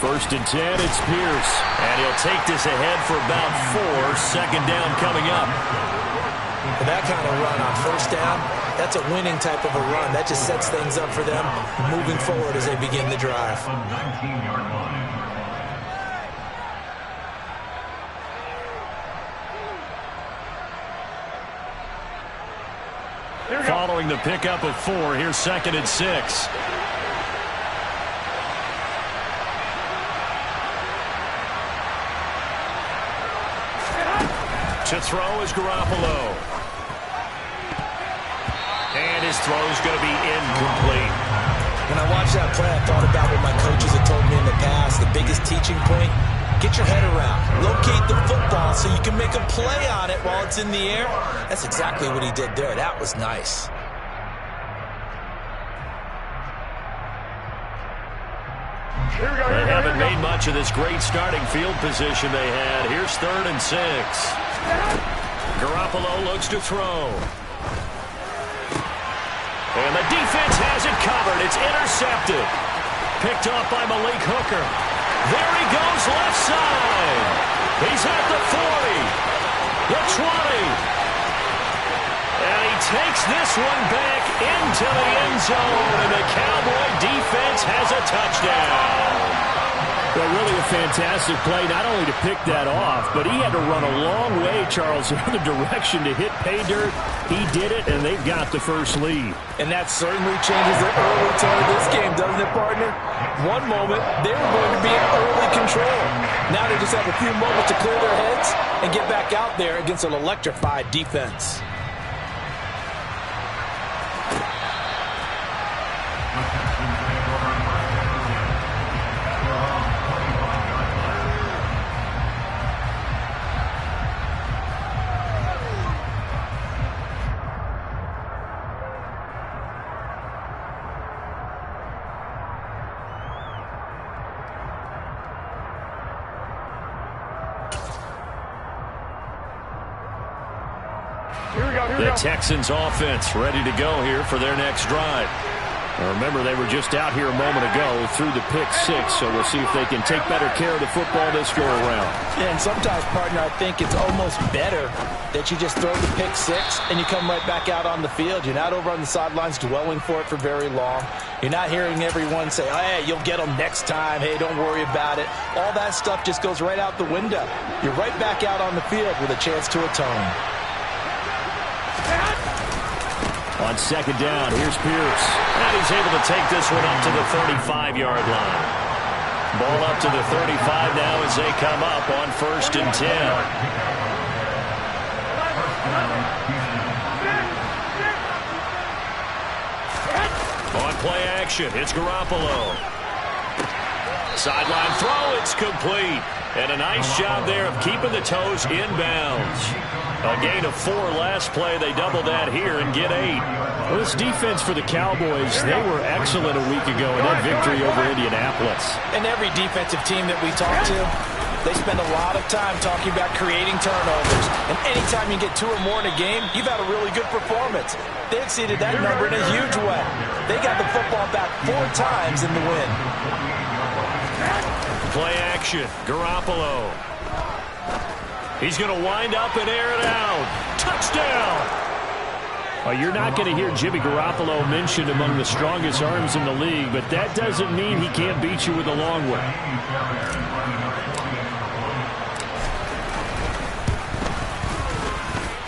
First and 10, it's Pierce. And he'll take this ahead for about 4. Second down coming up. For that kind of run on first down, that's a winning type of a run. That just sets things up for them moving forward as they begin the drive. Following the pickup of 4, here's second and 6. To throw is Garoppolo. And his throw is going to be incomplete. When I watched that play, I thought about what my coaches had told me in the past. The biggest teaching point, get your head around. Locate the football so you can make a play on it while it's in the air. That's exactly what he did there. That was nice. They haven't made much of this great starting field position they had. Here's third and 6. Garoppolo looks to throw. And the defense has it covered. It's intercepted. Picked off by Malik Hooker. There he goes left side. He's at the 40. The 20. And he takes this one back into the end zone. And the Cowboy defense has a touchdown. Well, really a fantastic play, not only to pick that off, but he had to run a long way, Charles, the other direction to hit pay dirt. He did it, and they've got the first lead. And that certainly changes the early tone of this game, doesn't it, partner? One moment, they were going to be in early control. Now they just have a few moments to clear their heads and get back out there against an electrified defense. The Texans offense ready to go here for their next drive. Now remember, they were just out here a moment ago through the pick 6, so we'll see if they can take better care of the football this go around. Yeah, and sometimes, partner, I think it's almost better that you just throw the pick 6 and you come right back out on the field. You're not over on the sidelines dwelling for it for very long. You're not hearing everyone say, oh, hey, you'll get them next time. Hey, don't worry about it. All that stuff just goes right out the window. You're right back out on the field with a chance to atone. On second down, here's Pierce. And he's able to take this one up to the 35-yard line. Ball up to the 35 now as they come up on first and 10. On play action, it's Garoppolo. Sideline throw, it's complete. And a nice job there of keeping the toes inbounds. A gain of 4 last play. They double that here and get 8. Well, this defense for the Cowboys, they were excellent a week ago in that victory over Indianapolis. And every defensive team that we talk to, they spend a lot of time talking about creating turnovers. And anytime you get 2 or more in a game, you've had a really good performance. They exceeded that number in a huge way. They got the football back 4 times in the win. Play action, Garoppolo. He's going to wind up and air it out. Touchdown! Well, you're not going to hear Jimmy Garoppolo mentioned among the strongest arms in the league, but that doesn't mean he can't beat you with a long one.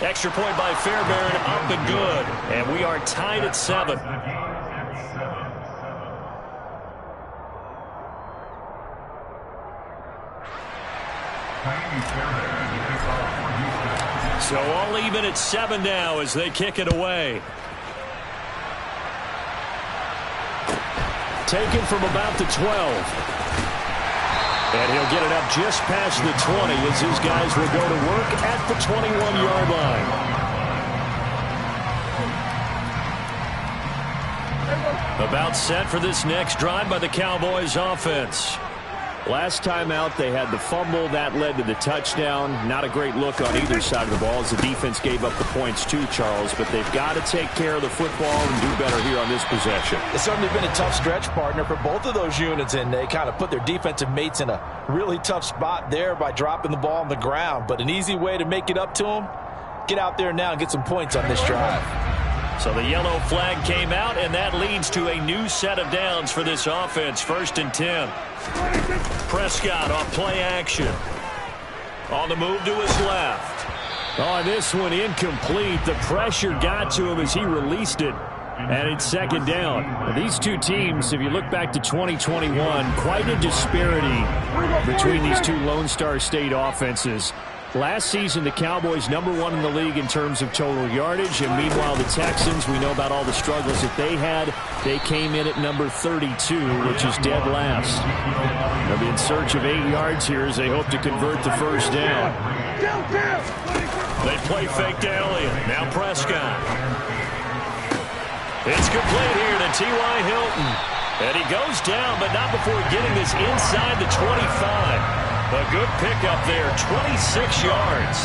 Extra point by Fairbairn, up and good. And we are tied at 7. So all even at 7 now as they kick it away. Taken from about the 12. And he'll get it up just past the 20 as his guys will go to work at the 21-yard line. About set for this next drive by the Cowboys offense. Last time out, they had the fumble. That led to the touchdown. Not a great look on either side of the ball as the defense gave up the points too, Charles. But they've got to take care of the football and do better here on this possession. It's certainly been a tough stretch, partner, for both of those units, and they kind of put their defensive mates in a really tough spot there by dropping the ball on the ground. But an easy way to make it up to them, get out there now and get some points on this drive. So the yellow flag came out, and that leads to a new set of downs for this offense. 1st and 10. Prescott off play action. On the move to his left. Oh, this one incomplete. The pressure got to him as he released it. And it's 2nd down. Now, these two teams, if you look back to 2021, quite a disparity between these two Lone Star State offenses. Last season, the Cowboys #1 in the league in terms of total yardage. And meanwhile, the Texans, we know about all the struggles that they had. They came in at number 32, which is dead last. They'll be in search of 8 yards here as they hope to convert the 1st down. They play fake to Elliott. Now Prescott. It's complete here to T.Y. Hilton. And he goes down, but not before getting this inside the 25. A good pickup there, 26 yards.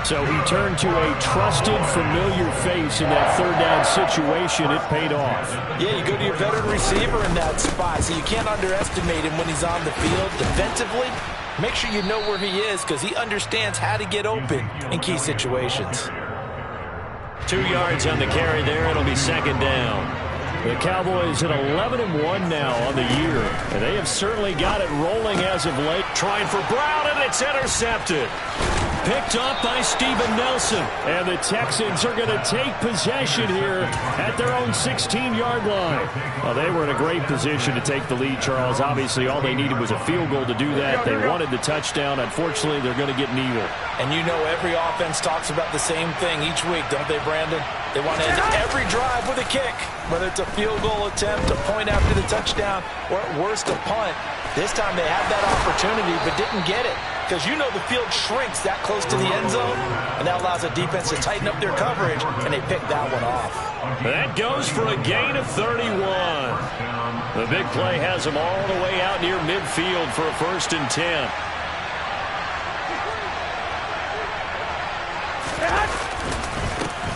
So he turned to a trusted, familiar face in that 3rd down situation. It paid off. Yeah, you go to your veteran receiver in that spot, so you can't underestimate him when he's on the field defensively. Make sure you know where he is because he understands how to get open in key situations. 2 yards on the carry there. It'll be 2nd down. The Cowboys at 11-1 now on the year, and they have certainly got it rolling as of late. Trying for Brown, and it's intercepted. Picked up by Steven Nelson. And the Texans are going to take possession here at their own 16-yard line. Well, they were in a great position to take the lead, Charles. Obviously, all they needed was a field goal to do that. They wanted the touchdown. Unfortunately, they're going to get neither. And you know every offense talks about the same thing each week, don't they, Brandon? They want to end every drive with a kick, whether it's a field goal attempt, a point after the touchdown, or at worst, a punt. This time they had that opportunity but didn't get it. Because you know the field shrinks that close to the end zone, and that allows the defense to tighten up their coverage, and they pick that one off. That goes for a gain of 31. The big play has them all the way out near midfield for a 1st and 10.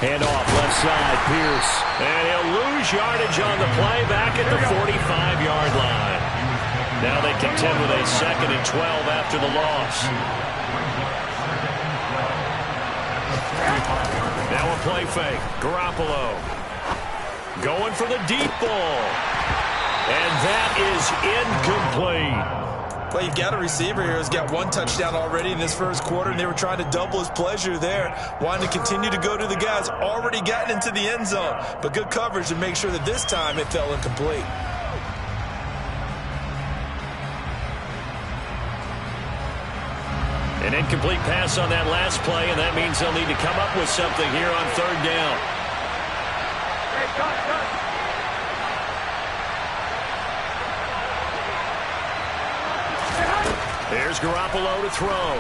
Hand off left side, Pierce. And he'll lose yardage on the play back at the 45-yard line. Now they contend with a 2nd and 12 after the loss. Now a play fake. Garoppolo going for the deep ball. And that is incomplete. Well, you've got a receiver here who's got 1 touchdown already in this 1st quarter, and they were trying to double his pleasure there, wanting to continue to go to the guys already gotten into the end zone. But good coverage to make sure that this time it fell incomplete. An incomplete pass on that last play, and that means they'll need to come up with something here on 3rd down. There's Garoppolo to throw.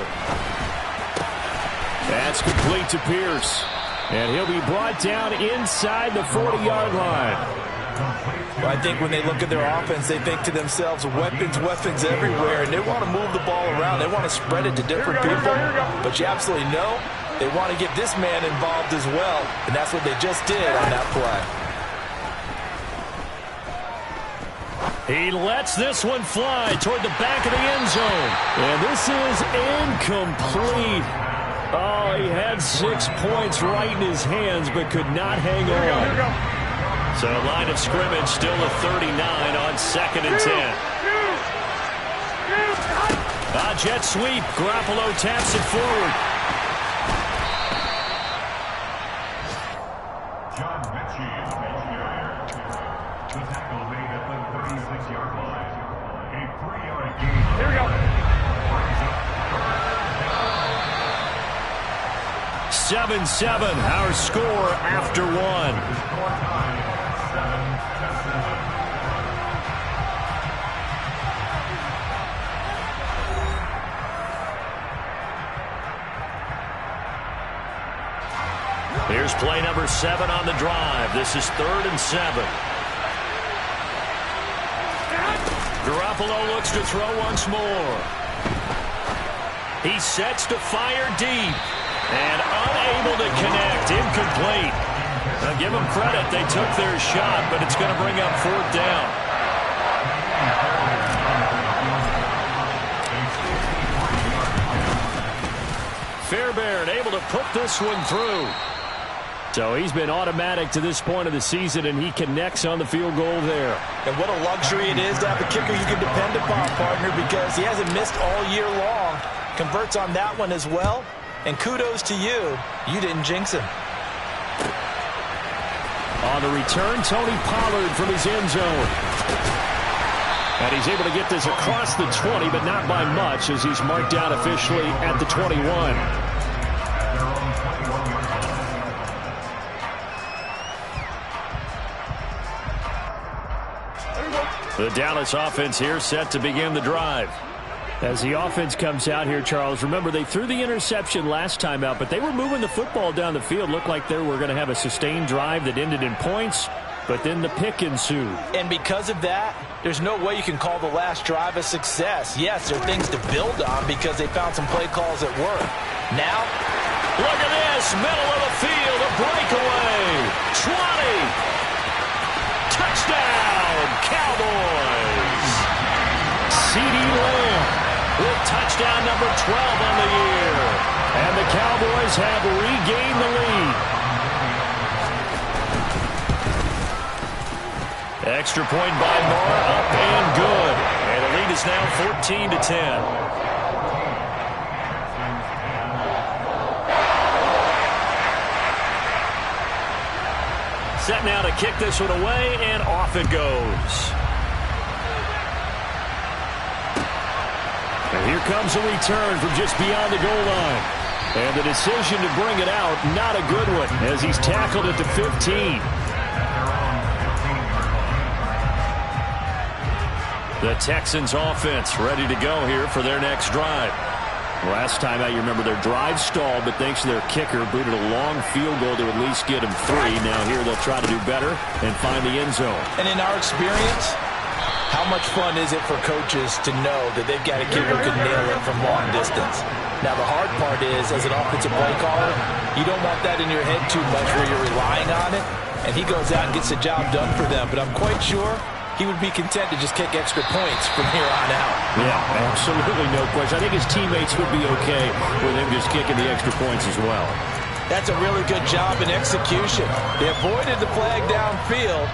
That's complete to Pierce. And he'll be brought down inside the 40-yard line. Well, I think when they look at their offense, they think to themselves, weapons, weapons everywhere, and they want to move the ball around. They want to spread it to different people, but you absolutely know they want to get this man involved as well, and that's what they just did on that play. He lets this one fly toward the back of the end zone. And this is incomplete. Oh, he had 6 points right in his hands, but could not hang on. So line of scrimmage still a 39 on 2nd and 10. Jet sweep. Garoppolo taps it forward. Here we go. 7-7, our score after 1. Here's play number 7 on the drive. This is 3rd and 7. Garoppolo looks to throw once more. He sets to fire deep. And unable to connect. Incomplete. Now give them credit. They took their shot, but it's going to bring up 4th down. Fairbairn able to put this one through. So he's been automatic to this point of the season, and he connects on the field goal there. And what a luxury it is to have a kicker you can depend upon, partner, because he hasn't missed all year long. Converts on that one as well. And kudos to you. You didn't jinx him. On the return, Tony Pollard from his end zone. And he's able to get this across the 20, but not by much, as he's marked down officially at the 21. The Dallas offense here set to begin the drive. As the offense comes out here, Charles, remember they threw the interception last time out, but they were moving the football down the field. Looked like they were going to have a sustained drive that ended in points, but then the pick ensued. And because of that, there's no way you can call the last drive a success. Yes, there are things to build on because they found some play calls that work. Now, look at this, middle of the field, a breakaway. 20. Touchdown, Cowboys. CeeDee Lamb with touchdown number 12 on the year. And the Cowboys have regained the lead. Extra point by Moore, up and good. And the lead is now 14-10. Set now to kick this one away, and off it goes. And here comes a return from just beyond the goal line. And the decision to bring it out, not a good one, as he's tackled at the 15. The Texans offense ready to go here for their next drive. Last time out, you remember their drive stalled, but thanks to their kicker, booted a long field goal to at least get them 3. Now here they'll try to do better and find the end zone. And in our experience, how much fun is it for coaches to know that they've got a kid who can nail it from long distance? Now, the hard part is, as an offensive play caller, you don't want that in your head too much where you're relying on it, and he goes out and gets the job done for them. But I'm quite sure he would be content to just kick extra points from here on out. Yeah, absolutely no question. I think his teammates would be okay with him just kicking the extra points as well. That's a really good job in execution. They avoided the flag downfield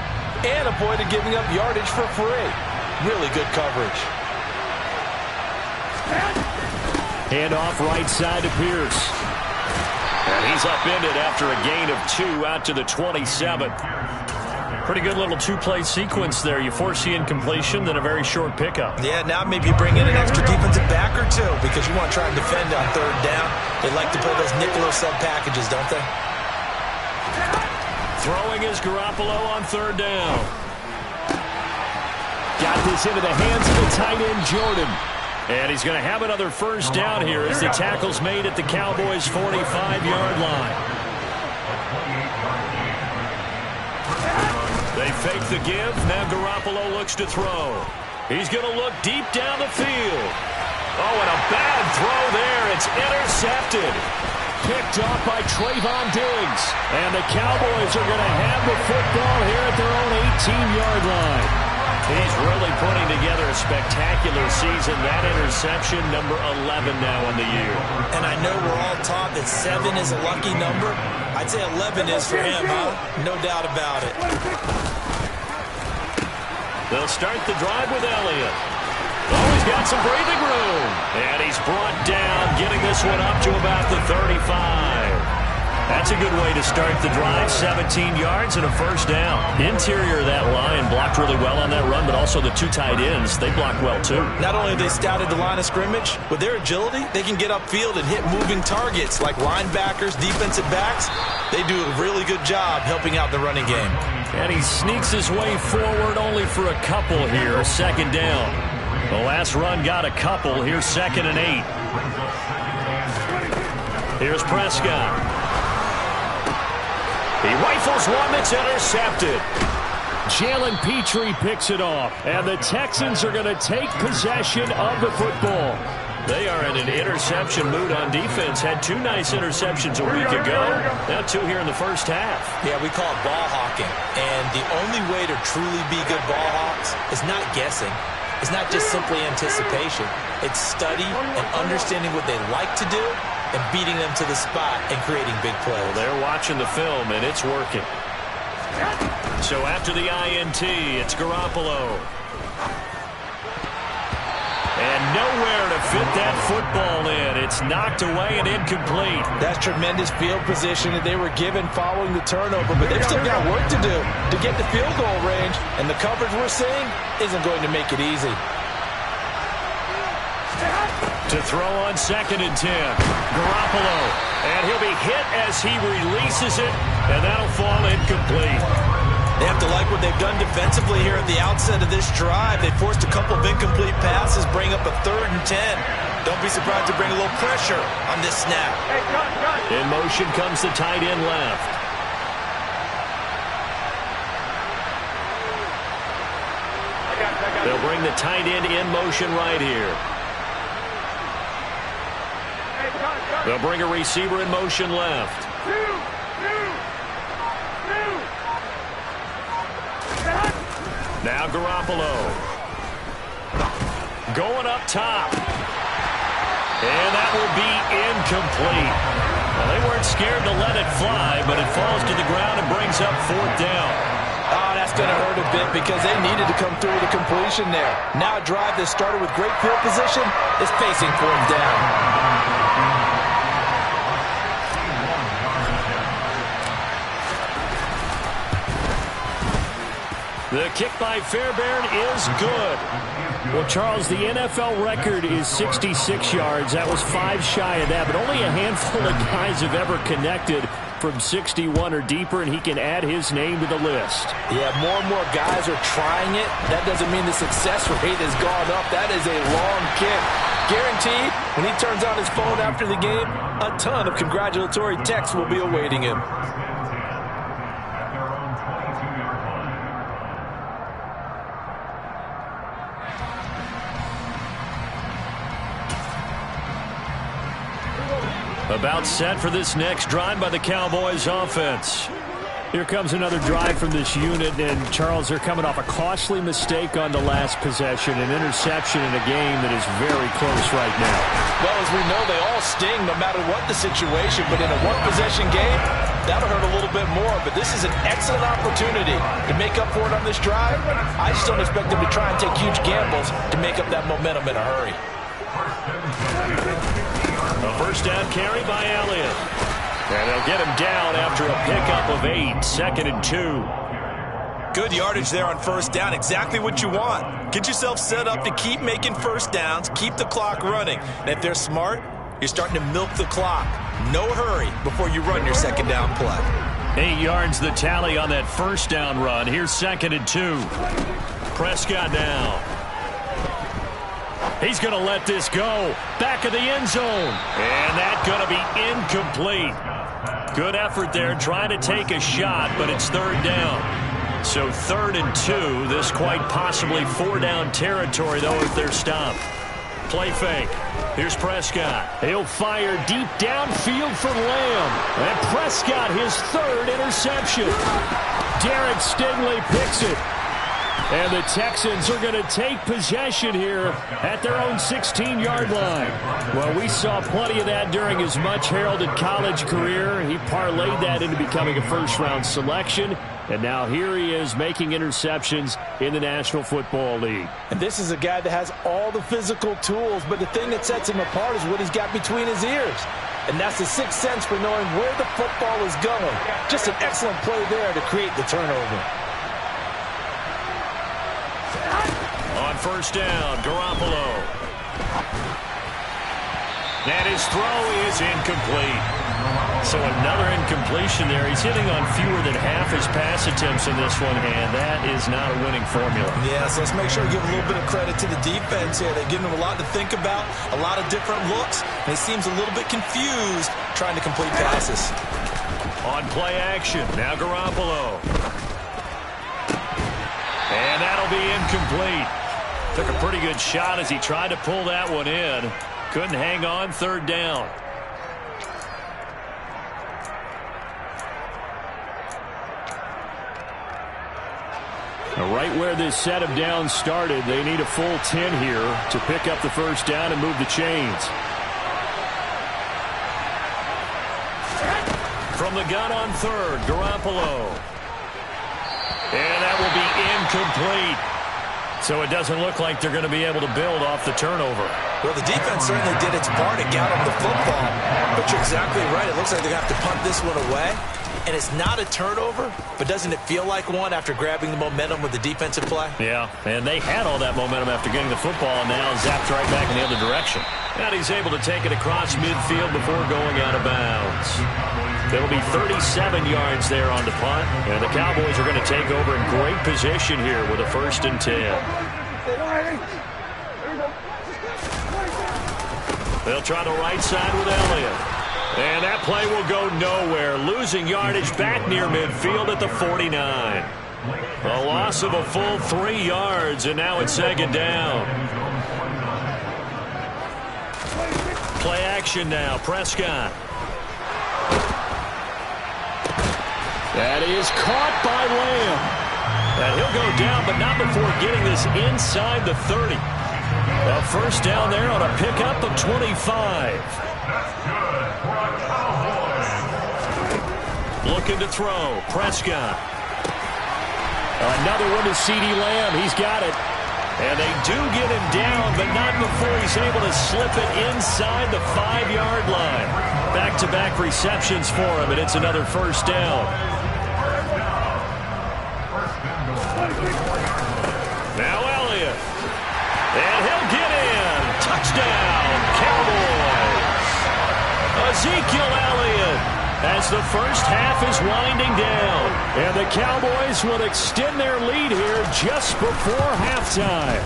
and avoided giving up yardage for free. Really good coverage. Handoff right side to Pierce. And he's upended after a gain of 2 out to the 27. Pretty good little two-play sequence there. You force the incompletion, then a very short pickup. Yeah, now maybe bring in an extra defensive back or two because you want to try and defend on 3rd down. They like to play those nickel sub packages, don't they? Throwing is Garoppolo on 3rd down. Got this into the hands of the tight end, Jordan. And he's going to have another 1st down here as the tackle's made at the Cowboys' 45-yard line. They fake the give. Now Garoppolo looks to throw. He's going to look deep down the field. Oh, and a bad throw there. It's intercepted. Picked off by Trayvon Diggs. And the Cowboys are going to have the football here at their own 18-yard line. He's really putting together a spectacular season. That interception, number 11 now on the year. And I know we're all taught that 7 is a lucky number. I'd say 11 is for him, huh? No doubt about it. They'll start the drive with Elliott. Oh, he's got some breathing room. And he's brought down, getting this one up to about the 35. That's a good way to start the drive. 17 yards and a 1st down. Interior of that line blocked really well on that run, but also the 2 tight ends, they blocked well too. Not only have they scouted the line of scrimmage, with their agility, they can get upfield and hit moving targets like linebackers, defensive backs. They do a really good job helping out the running game. And he sneaks his way forward only for a couple here. 2nd down. The last run got a couple. Here's 2nd and 8. Here's Prescott. He rifles one that's intercepted. Jalen Petrie picks it off, and the Texans are going to take possession of the football. They are in an interception mood on defense. Had 2 nice interceptions a week ago. Now 2 here in the first half. Yeah, we call it ball hawking. And the only way to truly be good ball hawks is not guessing. It's not just simply anticipation. It's study and understanding what they like to do and beating them to the spot and creating big plays. Well, they're watching the film, and it's working. So after the INT, it's Garoppolo. And nowhere to fit that football in. It's knocked away and incomplete. That's tremendous field position that they were given following the turnover, but they've still got work to do to get the field goal range, and the coverage we're seeing isn't going to make it easy. To throw on 2nd and 10. Garoppolo. And he'll be hit as he releases it, and that'll fall incomplete. They have to like what they've done defensively here at the outset of this drive. They forced a couple of incomplete passes, bring up a 3rd and 10. Don't be surprised to bring a little pressure on this snap. In motion comes the tight end left. They'll bring the tight end in motion right here. They'll bring a receiver in motion left. Now Garoppolo. Going up top. And that will be incomplete. Well, they weren't scared to let it fly, but it falls to the ground and brings up 4th down. Oh, that's going to hurt a bit because they needed to come through with a completion there. Now a drive that started with great field position is facing 4th down. The kick by Fairbairn is good. Well, Charles, the NFL record is 66 yards. That was 5 shy of that, but only a handful of guys have ever connected from 61 or deeper, and he can add his name to the list. Yeah, more and more guys are trying it. That doesn't mean the success rate has gone up. That is a long kick. Guaranteed, when he turns on his phone after the game, a ton of congratulatory texts will be awaiting him. About set for this next drive by the Cowboys offense. Here comes another drive from this unit, and Charles, they're coming off a costly mistake on the last possession, an interception in a game that is very close right now. Well, as we know, they all sting no matter what the situation, but in a one-possession game, that'll hurt a little bit more, but this is an excellent opportunity to make up for it on this drive. I just don't expect them to try and take huge gambles to make up that momentum in a hurry. A 1st down carry by Elliott. And they'll get him down after a pickup of 8. 2nd and 2. Good yardage there on 1st down. Exactly what you want. Get yourself set up to keep making 1st downs, keep the clock running. And if they're smart, you're starting to milk the clock. No hurry before you run your 2nd down play. 8 yards the tally on that 1st down run. Here's 2nd and 2. Prescott now. He's going to let this go. Back of the end zone. And that's going to be incomplete. Good effort there trying to take a shot, but it's 3rd down. So 3rd and 2. This quite possibly 4-down territory, though, if they're stopped. Play fake. Here's Prescott. He'll fire deep downfield for Lamb. And Prescott, his 3rd interception. Derek Stingley picks it. And the Texans are going to take possession here at their own 16-yard line. Well, we saw plenty of that during his much-heralded college career. He parlayed that into becoming a first-round selection. And now here he is making interceptions in the National Football League. And this is a guy that has all the physical tools, but the thing that sets him apart is what he's got between his ears. And that's the sixth sense for knowing where the football is going. Just an excellent play there to create the turnover. On 1st down, Garoppolo. And his throw is incomplete. So another incompletion there. He's hitting on fewer than half his pass attempts in this one, and that is not a winning formula. Yeah, so let's make sure we give a little bit of credit to the defense here. They've given him a lot to think about, a lot of different looks, and he seems a little bit confused trying to complete passes. On play action, now Garoppolo. will be incomplete. Took a pretty good shot as he tried to pull that one in. Couldn't hang on, third down. Right where this set of downs started, they need a full 10 here to pick up the first down and move the chains. From the gun on third, Garoppolo. And that will be incomplete. So it doesn't look like they're going to be able to build off the turnover. Well, the defense certainly did its part. It got them the football. But you're exactly right. It looks like they're going to have to punt this one away. And it's not a turnover, but doesn't it feel like one after grabbing the momentum with the defensive play? Yeah, and they had all that momentum after getting the football, and now zapped right back in the other direction. And he's able to take it across midfield before going out of bounds. It'll be 37 yards there on the punt, and the Cowboys are going to take over in great position here with a 1st and 10. They'll try the right side with Elliott. And that play will go nowhere, losing yardage back near midfield at the 49. A loss of a full 3 yards, and now it's 2nd down. Play action now, Prescott. That is caught by Lamb. And he'll go down, but not before getting this inside the 30. A 1st down there on a pickup of 25. Looking to throw. Prescott. Another one to CeeDee Lamb. He's got it. And they do get him down, but not before he's able to slip it inside the 5-yard line. Back-to-back receptions for him, and it's another 1st down. Now Elliott. And he'll get in. Touchdown, Cowboys. Ezekiel Elliott. As the first half is winding down. And the Cowboys will extend their lead here just before halftime.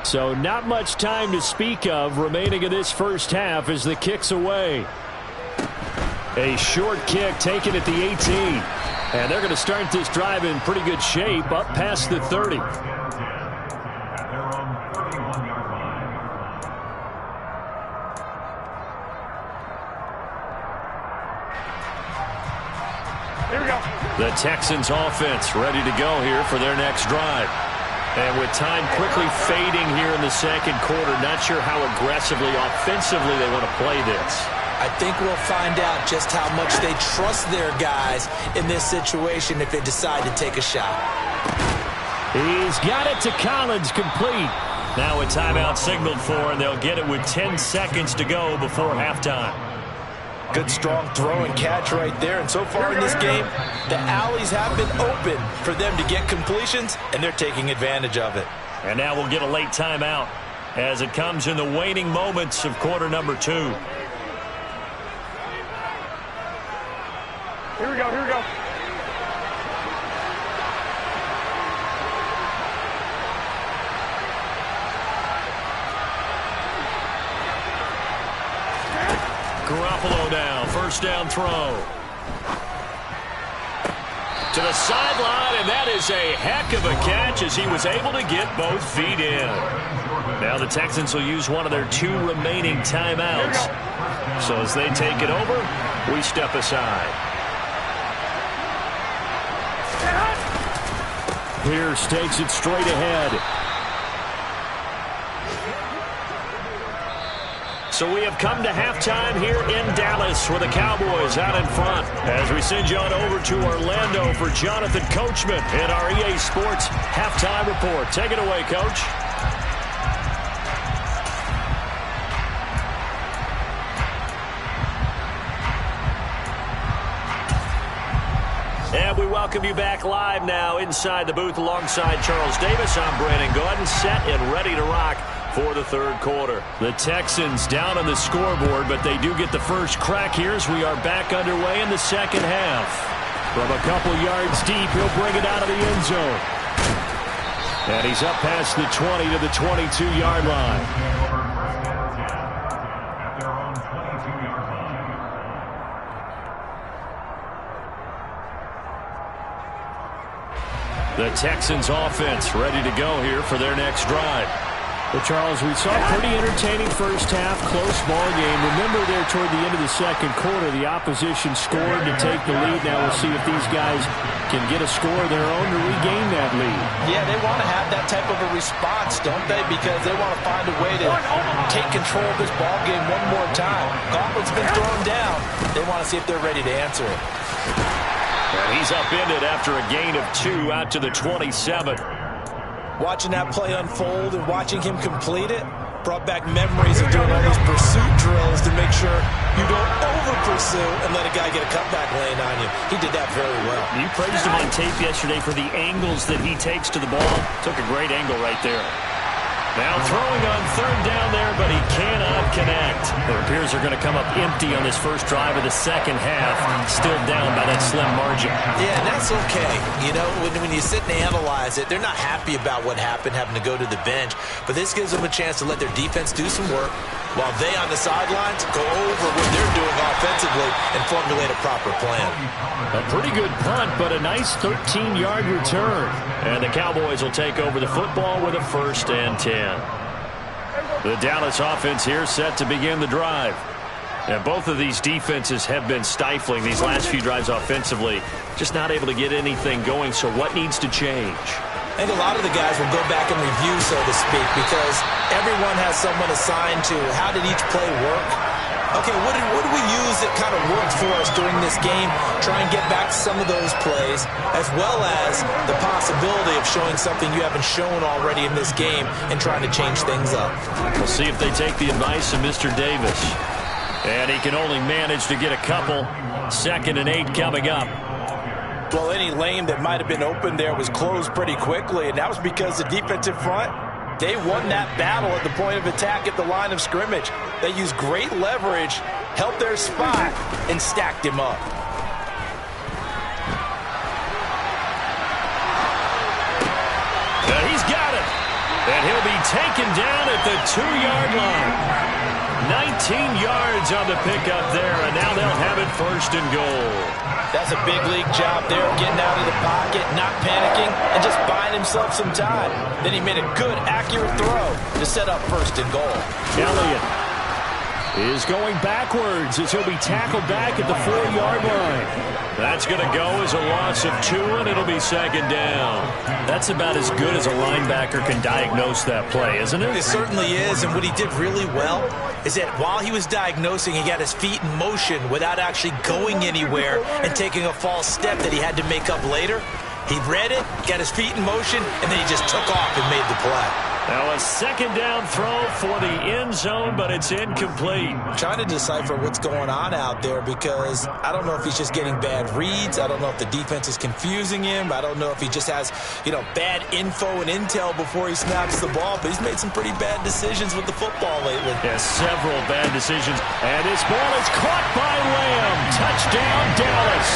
So not much time to speak of remaining in this first half as the kick's away. A short kick taken at the 18. And they're going to start this drive in pretty good shape up past the 30. Here we go. The Texans offense ready to go here for their next drive. And with time quickly fading here in the 2nd quarter, not sure how aggressively, offensively they want to play this. I think we'll find out just how much they trust their guys in this situation if they decide to take a shot. He's got it to Collins, complete. Now a timeout signaled for, and they'll get it with 10 seconds to go before halftime. Good strong throw and catch right there. And so far in this game, the alleys have been open for them to get completions, and they're taking advantage of it. And now we'll get a late timeout as it comes in the waning moments of quarter number 2. Here we go. Here we go. Garoppolo now, 1st down throw. To the sideline, and that is a heck of a catch as he was able to get both feet in. Now the Texans will use one of their 2 remaining timeouts. So as they take it over, we step aside. Pierce takes it straight ahead. So we have come to halftime here in Dallas with the Cowboys out in front. As we send you on over to Orlando for Jonathan Coachman in our EA Sports Halftime Report. Take it away, Coach. And we welcome you back live now inside the booth alongside Charles Davis. I'm Brandon Gordon, set and ready to rock for the 3rd quarter. The Texans down on the scoreboard, but they do get the first crack here as we are back underway in the 2nd half. From a couple yards deep, he'll bring it out of the end zone. And he's up past the 20 to the 22-yard line. The Texans offense ready to go here for their next drive. Well, Charles, we saw a pretty entertaining first half, close ball game. Remember there toward the end of the second quarter, the opposition scored to take the lead. Now we'll see if these guys can get a score of their own to regain that lead. Yeah, they want to have that type of a response, don't they? Because they want to find a way to take control of this ball game one more time. Gauntlet's been thrown down. They want to see if they're ready to answer it. And he's upended after a gain of 2 out to the 27. Watching that play unfold and watching him complete it brought back memories of doing all those pursuit drills to make sure you don't over-pursue and let a guy get a cutback lane on you. He did that very well. You praised him on tape yesterday for the angles that he takes to the ball. Took a great angle right there. Now throwing on third down there, but he cannot connect. It appears they're going to come up empty on this first drive of the second half. Still down by that slim margin. Yeah, and that's okay. You know, when you sit and analyze it, they're not happy about what happened, having to go to the bench. But this gives them a chance to let their defense do some work while they on the sidelines go over what they're doing offensively and formulate a proper plan. A pretty good punt, but a nice 13-yard return. And the Cowboys will take over the football with a 1st and 10. The Dallas offense here set to begin the drive. And both of these defenses have been stifling these last few drives offensively. Just not able to get anything going, so what needs to change? I think a lot of the guys will go back and review, so to speak, because everyone has someone assigned to how did each play work. Okay, what did we use that kind of worked for us during this game? Try and get back to some of those plays, as well as the possibility of showing something you haven't shown already in this game and trying to change things up. We'll see if they take the advice of Mr. Davis. And he can only manage to get a couple. 2nd and 8 coming up. Well, any lane that might have been open there was closed pretty quickly, and that was because the defensive front, they won that battle at the point of attack at the line of scrimmage. They used great leverage, helped their spot, and stacked him up. And he's got it. And he'll be taken down at the 2-yard line. 19 yards on the pickup there, and now they'll have it 1st and goal. That's a big league job there, getting out of the pocket, not panicking, and just buying himself some time. Then he made a good, accurate throw to set up 1st and goal. Elliott is going backwards as he'll be tackled back at the 4-yard line. That's going to go as a loss of 2, and it'll be 2nd down. That's about as good as a linebacker can diagnose that play, isn't it? It certainly is, and what he did really well is that while he was diagnosing, he got his feet in motion without actually going anywhere and taking a false step that he had to make up later. He read it, got his feet in motion, and then he just took off and made the play. Now a 2nd down throw for the end zone, but it's incomplete. I'm trying to decipher what's going on out there because I don't know if he's just getting bad reads. I don't know if the defense is confusing him. I don't know if he just has, bad info and intel before he snaps the ball. But he's made some pretty bad decisions with the football lately. Yeah, several bad decisions. And this ball is caught by Lamb. Touchdown, Dallas.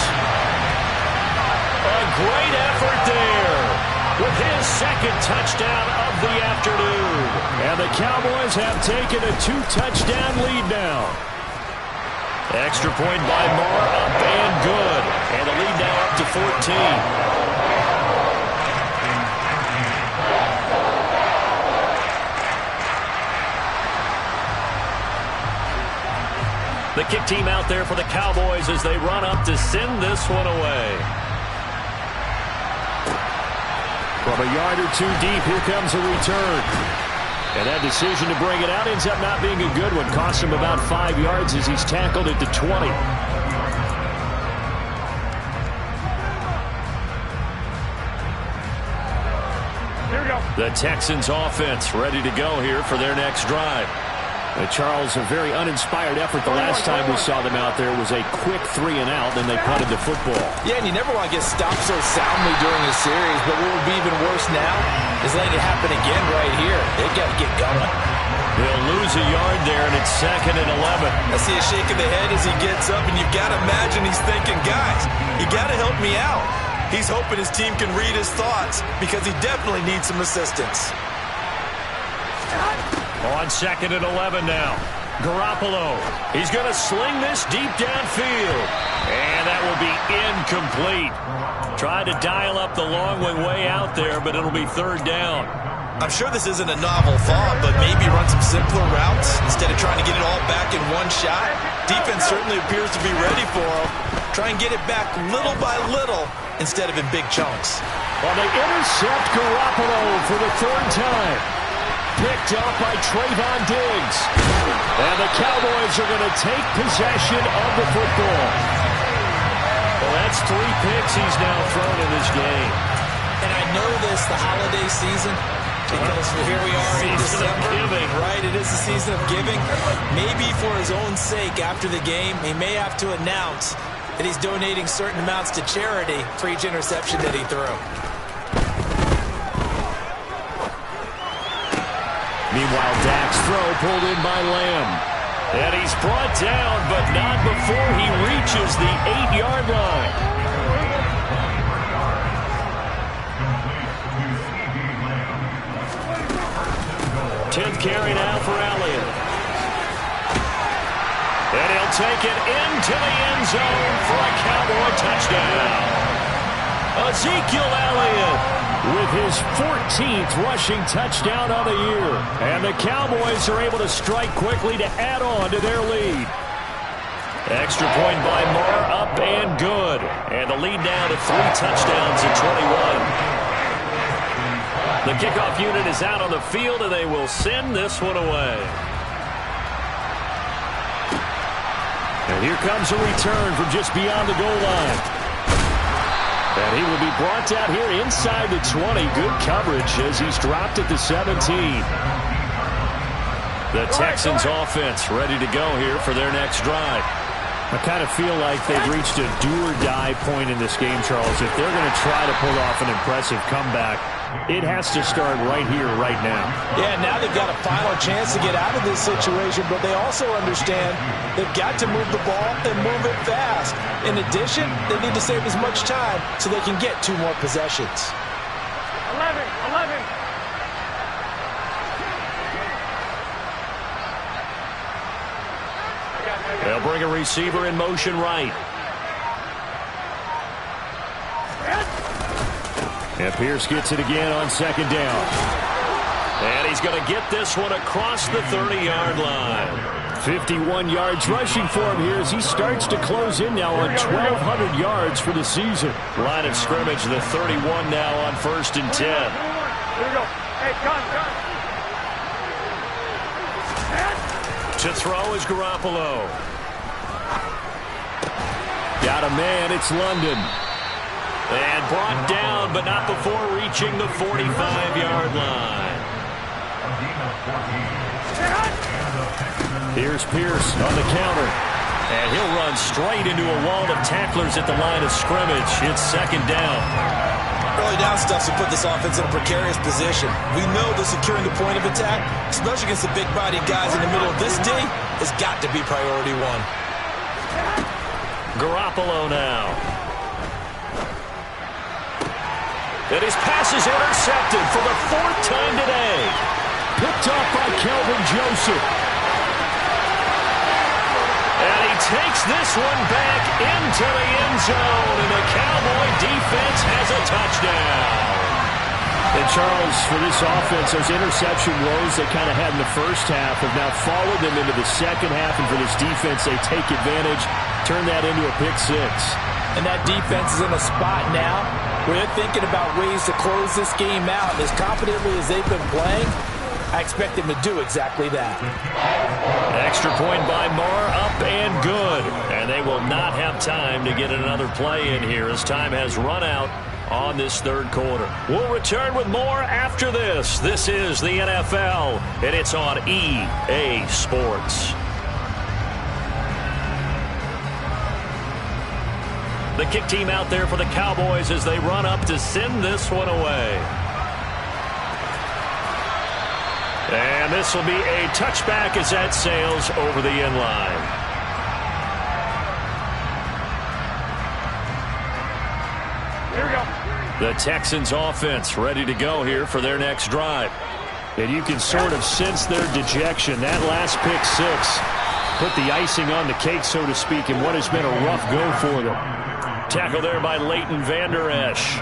A great effort there with his 2nd touchdown of the afternoon. And the Cowboys have taken a 2-touchdown lead now. Extra point by Moore, up and good. And the lead now up to 14. The kick team out there for the Cowboys as they run up to send this one away. From a yard or 2 deep, here comes a return. And that decision to bring it out ends up not being a good one. Cost him about 5 yards as he's tackled at the 20. Here we go. The Texans offense ready to go here for their next drive. Charles, a very uninspired effort the last time we saw them out there was a quick 3-and-out, then they punted the football. Yeah, and you never want to get stopped so soundly during a series, but what would be even worse now is letting it happen again right here. They've got to get going. He'll lose a yard there, and it's 2nd and 11. I see a shake of the head as he gets up, and you've got to imagine he's thinking, guys, you got to help me out. He's hoping his team can read his thoughts because he definitely needs some assistance. On 2nd and 11 now. Garoppolo. He's going to sling this deep downfield. And that will be incomplete. Tried to dial up the long way out there, but it'll be 3rd down. I'm sure this isn't a novel thought, but maybe run some simpler routes instead of trying to get it all back in one shot. Defense certainly appears to be ready for him. Try and get it back little by little instead of in big chunks. Well, they intercept Garoppolo for the 3rd time. Picked up by Trayvon Diggs. And the Cowboys are going to take possession of the football. Well, that's 3 picks he's now thrown in this game. And I know this, the holiday season, because here we are in December, right? It is the season of giving. Maybe for his own sake after the game, he may have to announce that he's donating certain amounts to charity for each interception that he threw. Meanwhile, Dak's throw pulled in by Lamb. And he's brought down, but not before he reaches the 8-yard line. Tenth carry now for Elliott. And he'll take it into the end zone for a Cowboy touchdown. Ezekiel Elliott with his 14th rushing touchdown of the year. And the Cowboys are able to strike quickly to add on to their lead. Extra point by Moore, up and good. And the lead now to 3 touchdowns at 21. The kickoff unit is out on the field, and they will send this one away. And here comes a return from just beyond the goal line. And he will be brought down here inside the 20. Good coverage as he's dropped at the 17. The Texans offense ready to go here for their next drive. I kind of feel like they've reached a do-or-die point in this game, Charles. If they're going to try to pull off an impressive comeback, it has to start right here, right now. Yeah, now they've got a final chance to get out of this situation, but they also understand they've got to move the ball and move it fast. In addition, they need to save as much time so they can get 2 more possessions. 11. They'll bring a receiver in motion right. And Pierce gets it again on 2nd down. And he's going to get this one across the 30-yard line. 51 yards rushing for him here as he starts to close in now on 1,200 yards for the season. Line of scrimmage, the 31 now on 1st and 10. Here we go. Hey, gun. To throw is Garoppolo. Got a man, it's London. And brought down, but not before reaching the 45-yard line. Here's Pierce on the counter. And he'll run straight into a wall of tacklers at the line of scrimmage. It's 2nd down. Early down stuff to put this offense in a precarious position. We know that securing the point of attack, especially against the big-bodied guys in the middle of this D, has got to be priority 1. Garoppolo now. And his pass is intercepted for the 4th time today. Picked off by Kelvin Joseph. And he takes this one back into the end zone, and the Cowboy defense has a touchdown. And Charles, for this offense, those interception woes they kind of had in the first half have now followed them into the second half, and for this defense, they take advantage, turn that into a pick 6. And that defense is in a spot now where they're thinking about ways to close this game out. As confidently as they've been playing, I expect them to do exactly that. Extra point by Moore, up and good. And they will not have time to get another play in here as time has run out on this 3rd quarter. We'll return with more after this. This is the NFL, and it's on EA Sports. The kick team out there for the Cowboys as they run up to send this one away. And this will be a touchback as that sails over the end line. Here we go. The Texans offense ready to go here for their next drive. And you can sort of sense their dejection. That last pick six put the icing on the cake, so to speak, in what has been a rough go for them. Tackle there by Leighton Vander Esch.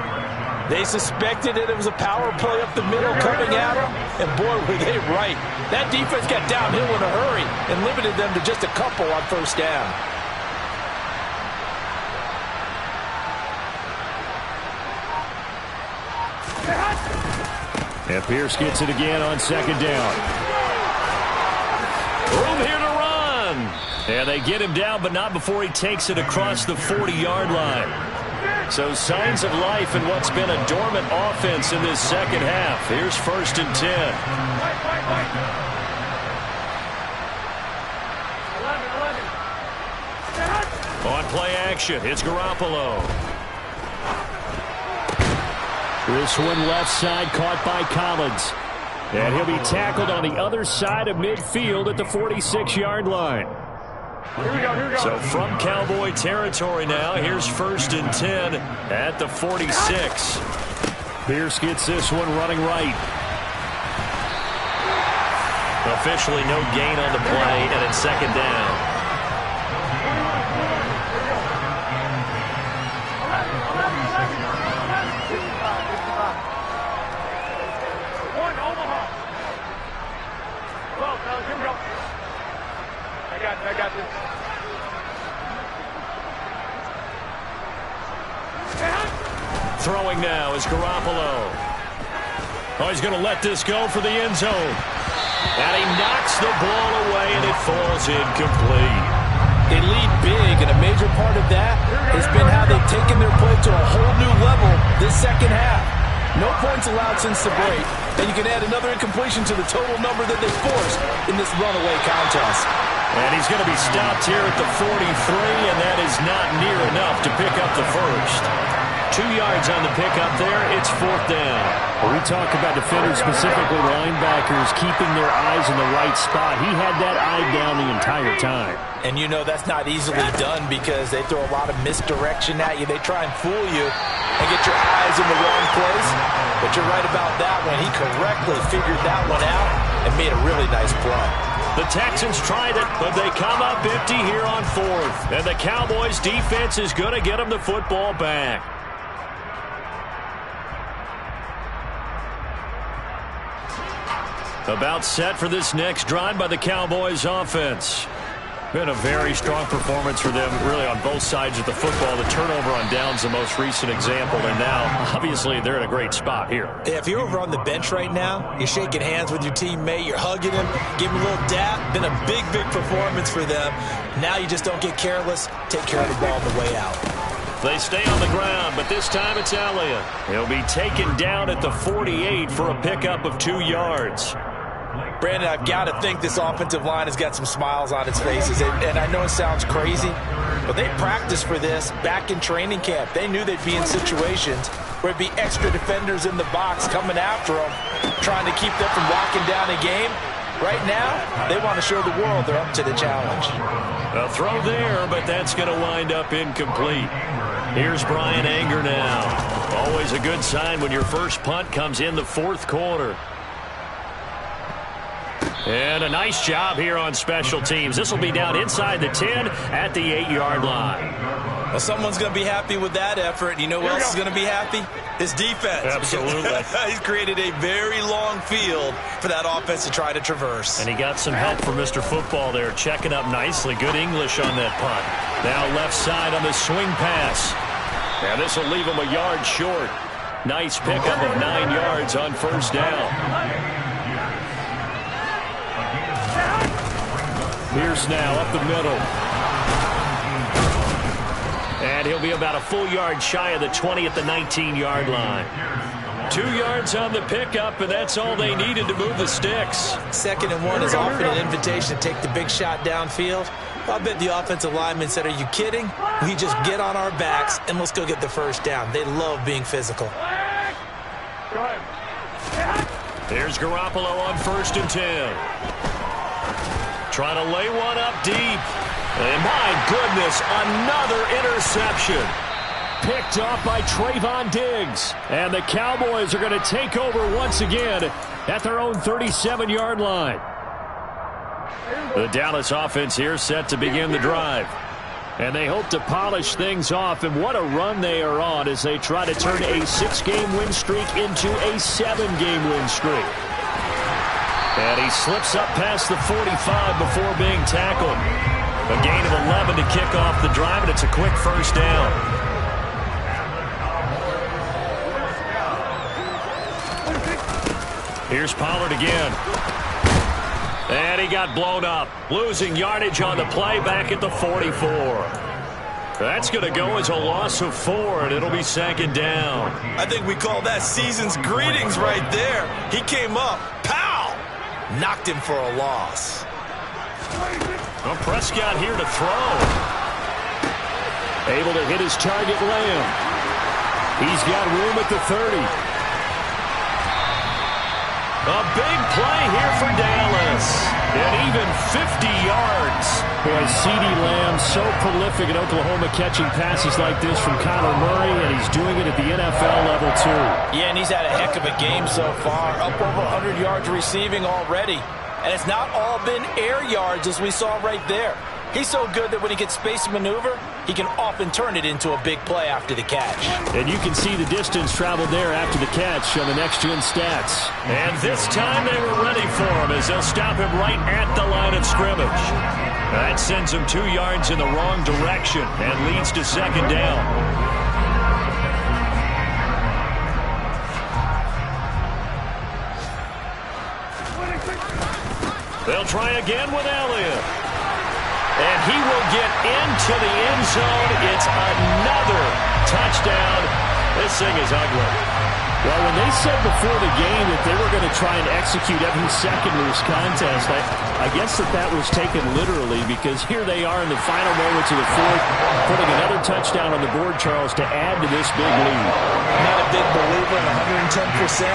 They suspected it was a power play up the middle coming at them, and boy, were they right. That defense got downhill in a hurry and limited them to just a couple on first down. And Pierce gets it again on second down. Room here to run. And they get him down, but not before he takes it across the 40-yard line. So signs of life in what's been a dormant offense in this second half. Here's 1st and 10. 11. On play action, it's Garoppolo. This one left side caught by Collins. And he'll be tackled on the other side of midfield at the 46-yard line. Here we go, here we go. So from Cowboy territory now, here's 1st and 10 at the 46. Pierce gets this one running right. Officially no gain on the play, and it's second down. I got this. Throwing now is Garoppolo. Oh, he's going to let this go for the end zone. And he knocks the ball away, and it falls incomplete. They lead big, and a major part of that has been how they've taken their play to a whole new level this second half. No points allowed since the break, and you can add another incompletion to the total number that they forced in this runaway contest. And he's going to be stopped here at the 43, and that is not near enough to pick up the first. 2 yards on the pickup there. It's 4th down. Well, we talk about defenders, specifically linebackers, keeping their eyes in the right spot. He had that eye down the entire time. And you know that's not easily done because they throw a lot of misdirection at you. They try and fool you and get your eyes in the wrong place. But you're right about that one. He correctly figured that one out and made a really nice play. The Texans tried it, but they come up empty here on 4th. And the Cowboys' defense is going to get them the football back. About set for this next drive by the Cowboys offense. Been a very strong performance for them, really, on both sides of the football. The turnover on downs, the most recent example, and now, obviously, they're in a great spot here. If you're over on the bench right now, you're shaking hands with your teammate, you're hugging him, give him a little dap. Been a big, big performance for them. Now you just don't get careless. Take care of the ball on the way out. They stay on the ground, but this time it's Elliott. He'll be taken down at the 48 for a pickup of 2 yards. Brandon, I've got to think this offensive line has got some smiles on its faces. And I know it sounds crazy, but they practiced for this back in training camp. They knew they'd be in situations where it'd be extra defenders in the box coming after them, trying to keep them from locking down a game. Right now, they want to show the world they're up to the challenge. A throw there, but that's going to wind up incomplete. Here's Brian Anger now. Always a good sign when your first punt comes in the 4th quarter. And a nice job here on special teams. This will be down inside the 10 at the 8-yard line. Well, someone's going to be happy with that effort. You know who else is going to be happy? His defense. Absolutely. He's created a very long field for that offense to try to traverse. And he got some help from Mr. Football there, checking up nicely. Good English on that punt. Now left side on the swing pass. And this will leave him a yard short. Nice pickup of 9 yards on first down. Pierce now up the middle. And he'll be about a full yard shy of the 20 at the 19-yard line. 2 yards on the pickup, and that's all they needed to move the sticks. 2nd and 1 is often an invitation to take the big shot downfield. I bet the offensive lineman said, are you kidding? We just get on our backs, and let's go get the first down. They love being physical. Here's Garoppolo on 1st and 10. Trying to lay one up deep. And my goodness, another interception. Picked off by Trayvon Diggs. And the Cowboys are going to take over once again at their own 37-yard line. The Dallas offense here set to begin the drive. And they hope to polish things off. And what a run they are on as they try to turn a 6-game win streak into a 7-game win streak. And he slips up past the 45 before being tackled. A gain of 11 to kick off the drive, and it's a quick first down. Here's Pollard again. And he got blown up. Losing yardage on the play back at the 44. That's going to go as a loss of 4, and it'll be 2nd down. I think we call that season's greetings right there. He came up. Pow! Knocked him for a loss. Well, Prescott here to throw. Able to hit his target, Lamb. He's got room at the 30. A big play here for Dallas. And even 50 yards. Boy, CeeDee Lamb so prolific in Oklahoma catching passes like this from Kyler Murray, and he's doing it at the NFL level too. Yeah, and he's had a heck of a game so far. Up over 100 yards receiving already. And it's not all been air yards as we saw right there. He's so good that when he gets space to maneuver, he can often turn it into a big play after the catch. And you can see the distance traveled there after the catch on the next-gen stats. And this time they were ready for him as they'll stop him right at the line of scrimmage. That sends him 2 yards in the wrong direction and leads to 2nd down. They'll try again with Elliott. And he will get into the end zone. It's another touchdown. This thing is ugly. Well, when they said before the game that they were going to try and execute every second of this contest, I guess that was taken literally, because here they are in the final moments of the fourth, putting another touchdown on the board, Charles, to add to this big lead. I'm not a big believer in 110%,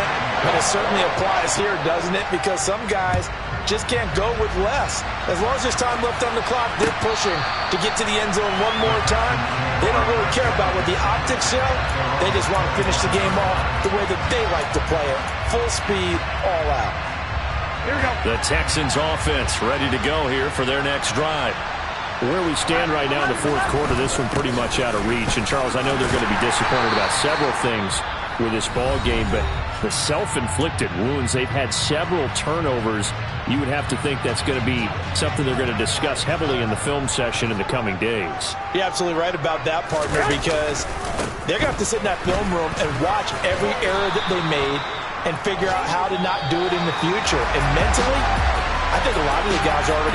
but it certainly applies here, doesn't it? Because some guys just can't go with less. As long as there's time left on the clock, they're pushing to get to the end zone one more time. They don't really care about what the optics show. They just want to finish the game off the way that they like to play it. Full speed, all out. Here we go. The Texans offense ready to go here for their next drive. Where we stand right now in the fourth quarter, this one pretty much out of reach. And, Charles, I know they're going to be disappointed about several things with this ball game, but the self-inflicted wounds, they've had several turnovers. You would have to think that's going to be something they're going to discuss heavily in the film session in the coming days. You're absolutely right about that, partner, because they're going to have to sit in that film room and watch every error that they made and figure out how to not do it in the future. And mentally, I think a lot of the guys are already